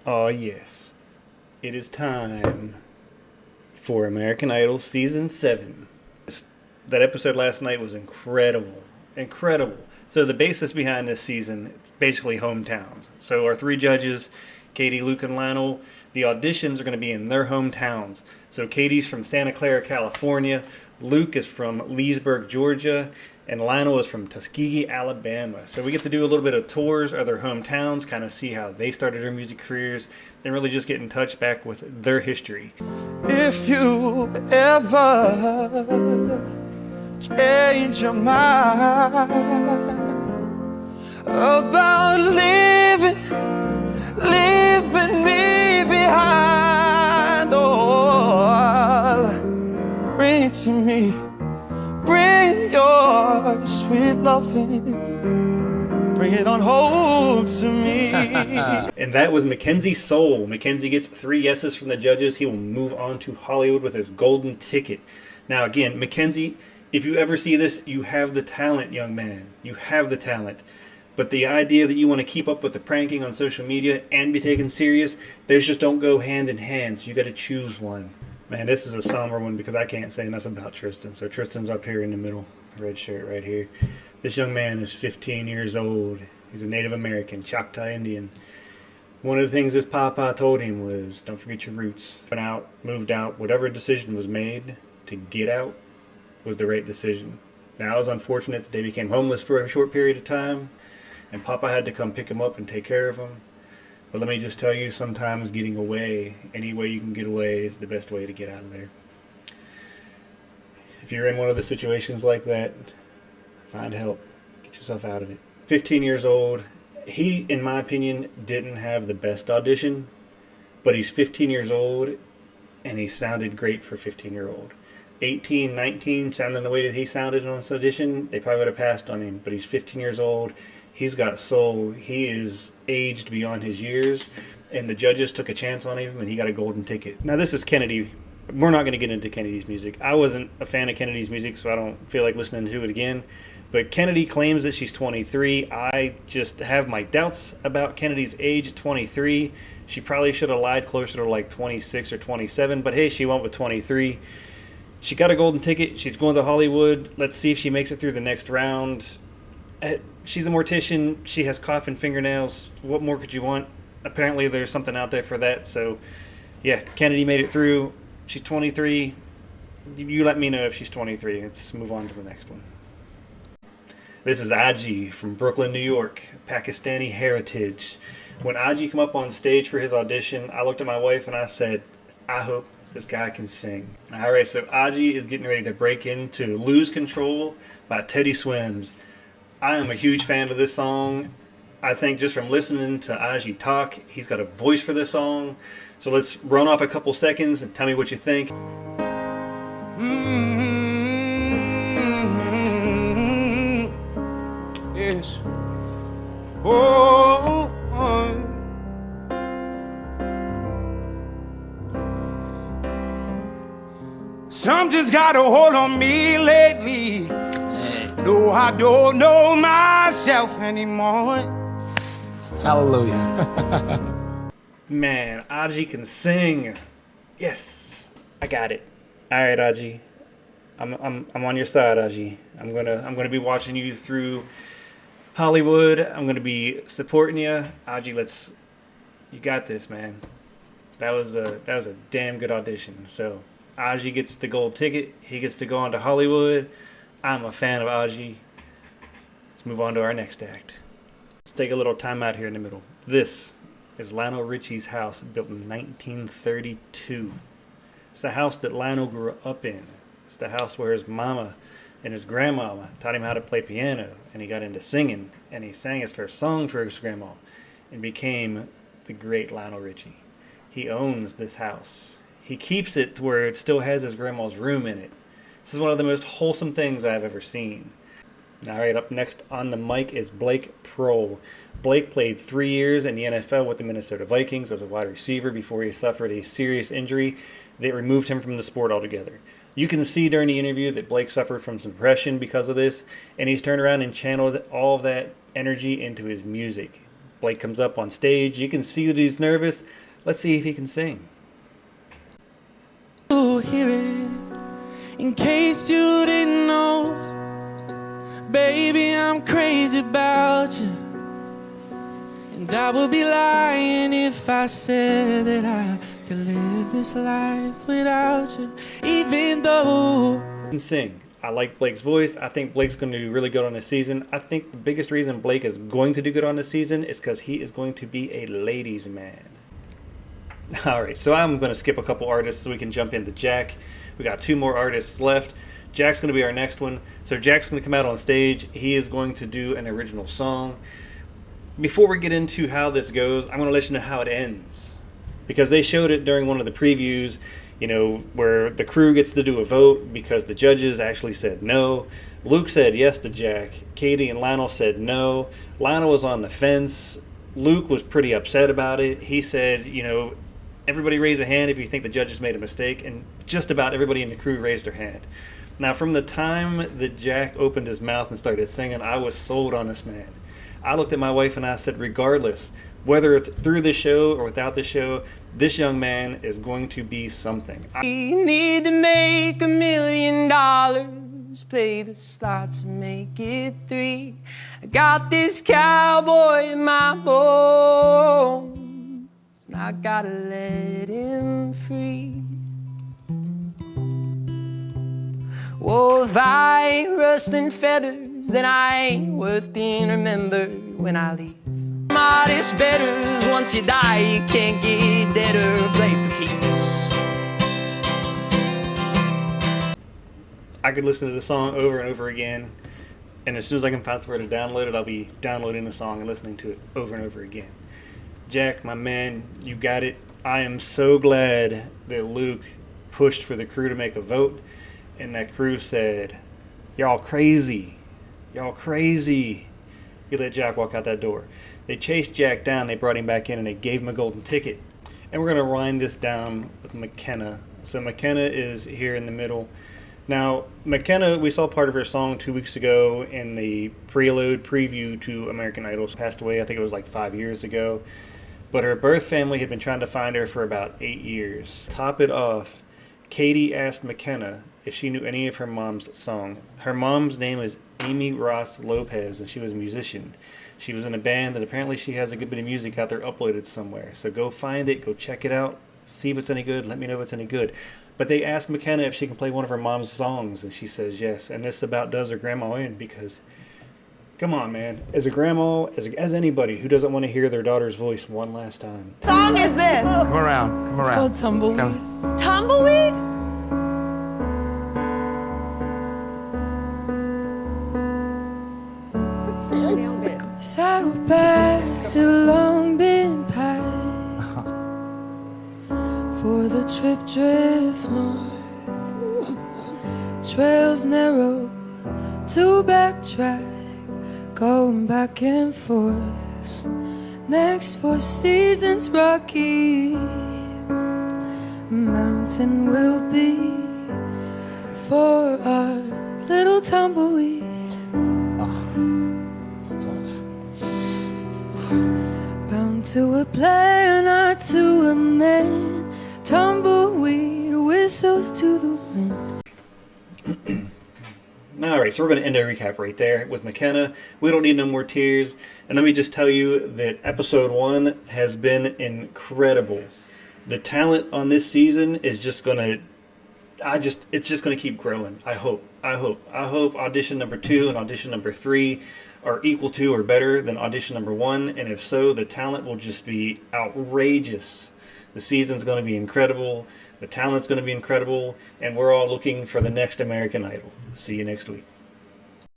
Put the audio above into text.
Oh, yes. It is time for American Idol Season 7. That episode last night was incredible. Incredible. So, the basis behind this season, it's basically hometowns. So, our three judges, Katie, Luke, and Lionel, the auditions are going to be in their hometowns. So, Katie's from Santa Clara, California. Luke is from Leesburg, Georgia. And Lionel is from Tuskegee, Alabama. So we get to do a little bit of tours of their hometowns, kind of see how they started their music careers, and really just get in touch back with their history. If you ever change your mind about leaving me behind, oh, bring it to me. Bring your sweet loving. Bring it on home to me. And that was Mackenzie's Soul. Mackenzie gets 3 yeses from the judges. He will move on to Hollywood with his golden ticket. Now again, Mackenzie, if you ever see this, you have the talent, young man. You have the talent. But the idea that you want to keep up with the pranking on social media and be taken serious, those just don't go hand in hand, so you got to choose one. Man, this is a somber one because I can't say enough about Tristan. So Tristan's up here in the middle, the red shirt right here. This young man is 15 years old. He's a Native American, Choctaw Indian. One of the things his papa told him was, don't forget your roots. Went out, moved out, whatever decision was made to get out was the right decision. Now, it was unfortunate that they became homeless for a short period of time, and papa had to come pick him up and take care of him. But let me just tell you, sometimes getting away, any way you can get away, is the best way to get out of there. If you're in one of the situations like that, find help. Get yourself out of it. 15 years old. He, in my opinion, didn't have the best audition, but he's 15 years old, and he sounded great for a 15-year-old. 18, 19, sounding the way that he sounded on this audition, they probably would have passed on him, but he's 15 years old. He's got soul. He is aged beyond his years, and the judges took a chance on him, and he got a golden ticket. Now, this is Kennedy. We're not going to get into Kennedy's music. I wasn't a fan of Kennedy's music, so I don't feel like listening to it again. But Kennedy claims that she's 23. I just have my doubts about Kennedy's age at 23. She probably should have lied closer to like 26 or 27, but hey, she went with 23. She got a golden ticket. She's going to Hollywood. Let's see if she makes it through the next round. She's a mortician. She has coffin fingernails. What more could you want? Apparently there's something out there for that. So, yeah, Kennedy made it through. She's 23. You let me know if she's 23. Let's move on to the next one. This is Aji from Brooklyn, New York, Pakistani heritage. When Aji came up on stage for his audition, I looked at my wife and I said, I hope this guy can sing. All right, so Aji is getting ready to break into Lose Control by Teddy Swims. I am a huge fan of this song. I think just from listening to Aji talk, he's got a voice for this song. So let's run off a couple seconds and tell me what you think. Yes. Oh. Something's got a hold on me lately. No, I don't know myself anymore. Hallelujah. Man, Aji can sing. Yes, I got it. All right, Aji, I'm on your side, Aji. I'm gonna be watching you through Hollywood. I'm gonna be supporting you, Aji. You got this, man. That was a damn good audition. So Aji gets the gold ticket. He gets to go on to Hollywood. I'm a fan of Aji. Let's move on to our next act. Let's take a little time out here in the middle. This is Lionel Richie's house, built in 1932. It's the house that Lionel grew up in. It's the house where his mama and his grandmama taught him how to play piano, and he got into singing, and he sang his first song for his grandma and became the great Lionel Richie. He owns this house. He keeps it to where it still has his grandma's room in it. This is one of the most wholesome things I've ever seen. All right, up next on the mic is Blake Prohl. Blake played 3 years in the NFL with the Minnesota Vikings as a wide receiver before he suffered a serious injury that removed him from the sport altogether. You can see during the interview that Blake suffered from some depression because of this, and he's turned around and channeled all of that energy into his music. Blake comes up on stage. You can see that he's nervous. Let's see if he can sing. Hear it, in case you didn't know, baby, I'm crazy about you, and I would be lying if I said that I could live this life without you, even though. And sing. I like Blake's voice. I think Blake's going to do really good on this season. I think the biggest reason Blake is going to do good on this season is because he is going to be a ladies' man. Alright, so I'm going to skip a couple artists so we can jump into Jack. We got 2 more artists left. Jack's going to be our next one. So Jack's going to come out on stage. He is going to do an original song. Before we get into how this goes, I'm going to let you know how it ends. Because they showed it during one of the previews, you know, where the crew gets to do a vote because the judges actually said no. Luke said yes to Jack. Katie and Lionel said no. Lionel was on the fence. Luke was pretty upset about it. He said, you know, everybody raise a hand if you think the judges made a mistake, and just about everybody in the crew raised their hand. Now, from the time that Jack opened his mouth and started singing, I was sold on this man. I looked at my wife and I said, regardless, whether it's through the show or without the show, this young man is going to be something. You need to make $1 million, play the slots and make it 3. I got this cowboy in my bones, and I gotta let him free. Well, if I ain't rustling feathers, then I ain't worth being remembered when I leave. Modest betters, once you die, you can't get dead or play for keeps. I could listen to the song over and over again, and as soon as I can find somewhere to download it, I'll be downloading the song and listening to it over and over again. Jack, my man, you got it. I am so glad that Luke pushed for the crew to make a vote, and that crew said, y'all crazy. Y'all crazy. You let Jack walk out that door. They chased Jack down, they brought him back in, and they gave him a golden ticket. And we're going to wind this down with McKenna. So McKenna is here in the middle. Now, McKenna, we saw part of her song 2 weeks ago in the prelude preview to American Idol. She passed away, I think it was like 5 years ago. But her birth family had been trying to find her for about 8 years. Top it off, Katie asked McKenna if she knew any of her mom's song. Her mom's name is Amy Ross Lopez, and she was a musician. She was in a band, and apparently she has a good bit of music out there uploaded somewhere. So go find it, go check it out, see if it's any good, let me know if it's any good. But they asked McKenna if she can play one of her mom's songs, and she says yes. And this about does her grandma in, because, come on, man. As a grandma, as anybody who doesn't want to hear their daughter's voice one last time. What song is this? Come around. It's called Tumbleweed. Come. Tumbleweed? Saddlebags have long been packed for the trip drift north. Trails narrow to backtrack, going back and forth. Next 4 seasons rocky, mountain will be for our little tumbleweed. It's tough. Bound to a player, not to a man. Tumbleweed whistles to the wind. Alright, so we're going to end our recap right there with McKenna. We don't need no more tears. And let me just tell you that episode 1 has been incredible. The talent on this season is just going to... it's just going to keep growing. I hope audition number 2 and audition number 3 are equal to or better than audition number 1, and if so, the talent will just be outrageous. The season's going to be incredible, the talent's going to be incredible, and we're all looking for the next American Idol. See you next week.